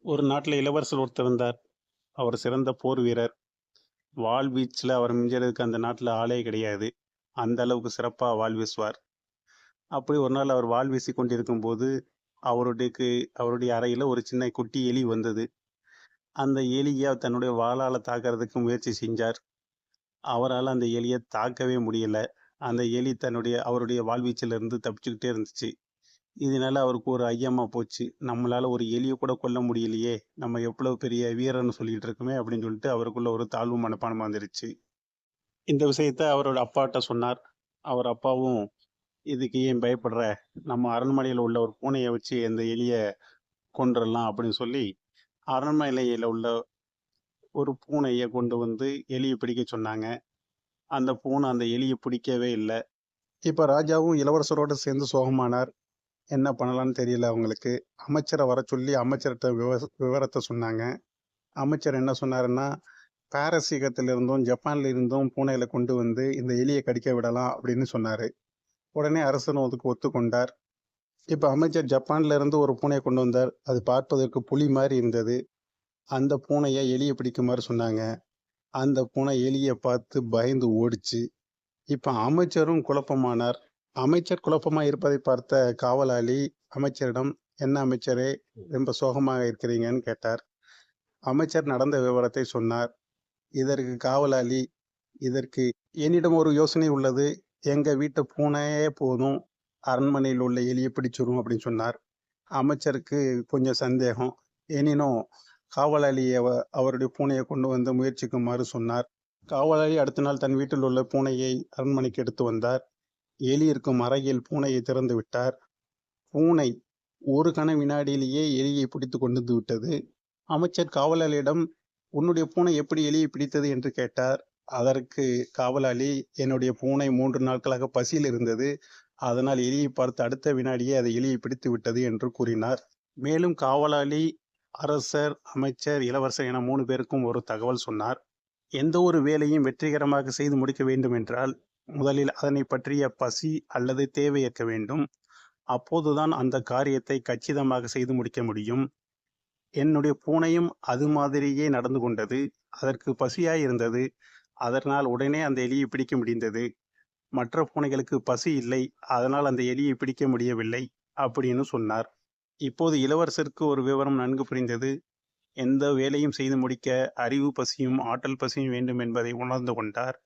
ஒரு நாட்டில் இளவரசர் ஒருத்தர் இருந்தார். அவர் சிறந்த போர் வீரர். வாழ்வீச்சுல அவர் மிஞ்சறதுக்கு அந்த நாட்டில் ஆளே கிடையாது. அந்த அளவுக்கு சிறப்பா வாள் வீசுவார். அப்படி ஒரு நாள் அவர் வாள் வீசிக் கொண்டிருக்கும்போது, அவருடையக்கு அவருடைய அறையில ஒரு சின்ன குட்டி எலி வந்தது. அந்த எலிய தன்னுடைய வாளால தாக்குறதுக்கு முயற்சி செஞ்சார். அவரால அந்த எலிய தாக்கவே முடியல. அந்த எலி அவருடைய வாழ்வீச்சிலிருந்து தப்பிச்சுக்கிட்டே இருந்துச்சு. இதனால அவருக்கு ஒரு ஐயமா போச்சு. நம்மளால ஒரு எலிய கூட கொல்ல முடியலையே! நம்ம எவ்வளவு பெரிய வீரன்னு சொல்லிட்டு இருக்கோமே! அப்படின்னு சொல்லிட்டு அவருக்குள்ள ஒரு தாழ்வு மனப்பான்மை வந்துருச்சு. இந்த விஷயத்த அவரோட அப்பாட்ட சொன்னார். அவர் அப்பாவும், "இதுக்கு ஏன் பயப்படுற? நம்ம அரண்மனையில உள்ள ஒரு பூனைய வச்சு அந்த எலிய கொன்றலாம்" அப்படின்னு சொல்லி, அரண்மனையில உள்ள ஒரு பூனைய கொண்டு வந்து எலிய பிடிக்கச் சொன்னாங்க. அந்த பூனை அந்த எலிய பிடிக்கவே இல்ல. இப்ப ராஜாவும் இளவரசரோட சேர்ந்து சோகமானார். என்ன பண்ணலான்னு தெரியல அவங்களுக்கு. அமைச்சர வரச் சொல்லி அமைச்சர்ட்ட விவரத்த சொன்னாங்க. அமைச்சர் என்ன சொன்னாருன்னா, பாரசீகத்திலிருந்தும், ஜப்பான்ல இருந்தும் பூனைகள கொண்டு வந்து இந்த எலிய கடிக்க விடலாம் அப்படின்னு சொன்னாரு. உடனே அரசரும் அதுக்கு ஒத்துக்கொண்டார். இப்ப அமைச்சர் ஜப்பான்ல இருந்து ஒரு பூனைய கொண்டு வந்தார். அது பார்ப்பதற்கு புலி மாரி இருந்தது. அந்த பூனைய எலிய பிடிக்குமாறு சொன்னாங்க. அந்த பூனை எலிய பார்த்து பயந்து ஓடுச்சு. இப்ப அமைச்சரும் குழப்பமானார். அமைச்சர் குழப்பமா இருப்பதை பார்த்த காவலாளி அமைச்சரிடம், "என்ன அமைச்சரே, ரொம்ப சோகமாக இருக்கிறீங்கன்னு?" கேட்டார். அமைச்சர் நடந்த விவரத்தை சொன்னார். இதற்கு காவலாளி, "இதற்கு என்னிடம் ஒரு யோசனை உள்ளது. எங்க வீட்டு பூனையே போதும். அரண்மனையில் உள்ள எலிய பிடிச்சிரும்" அப்படின்னு சொன்னார். அமைச்சருக்கு கொஞ்சம் சந்தேகம். எனினும் காவலாளி அவருடைய பூனைய கொண்டு வந்து முயற்சிக்குமாறு சொன்னார். காவலாளி அடுத்த நாள் தன் வீட்டில் உள்ள பூனையை அரண்மனைக்கு எடுத்து வந்தார். எலி இருக்கும் அறையில் பூனையை திறந்து விட்டார். பூனை ஒரு கண வினாடியிலேயே எலியை பிடித்துக் கொண்டு வந்து விட்டது. அமைச்சர் காவலாளியிடம், "உன்னுடைய பூனை எப்படி எலியை பிடித்தது?" என்று கேட்டார். அதற்கு காவலாளி, "என்னுடைய பூனை 3 நாட்களாக பசியில் இருந்தது. அதனால் எலியை பார்த்து அடுத்த வினாடியே அது எலியை பிடித்து விட்டது" என்று கூறினார். மேலும் காவலாளி, அரசர், அமைச்சர், இளவரசர் என 3 பேருக்கும் ஒரு தகவல் சொன்னார். எந்த ஒரு வேலையும் வெற்றிகரமாக செய்து முடிக்க வேண்டும் என்றால், முதலில் அதனை பற்றிய பசி அல்லது தேவை இருக்க வேண்டும். அப்போதுதான் அந்த காரியத்தை கச்சிதமாக செய்து முடிக்க முடியும். என்னுடைய பூனையும் அது மாதிரியே நடந்து கொண்டது. அதற்கு பசியாயிருந்தது. அதனால் உடனே அந்த எலியை பிடிக்க முடிந்தது. மற்ற பூனைகளுக்கு பசி இல்லை. அதனால் அந்த எலியை பிடிக்க முடியவில்லை அப்படின்னு சொன்னார். இப்போது இளவரசருக்கு ஒரு விவரம் நன்கு புரிந்தது. எந்த வேலையும் செய்து முடிக்க அறிவு பசியும், ஆற்றல் பசியும் வேண்டும் என்பதை உணர்ந்து கொண்டார்.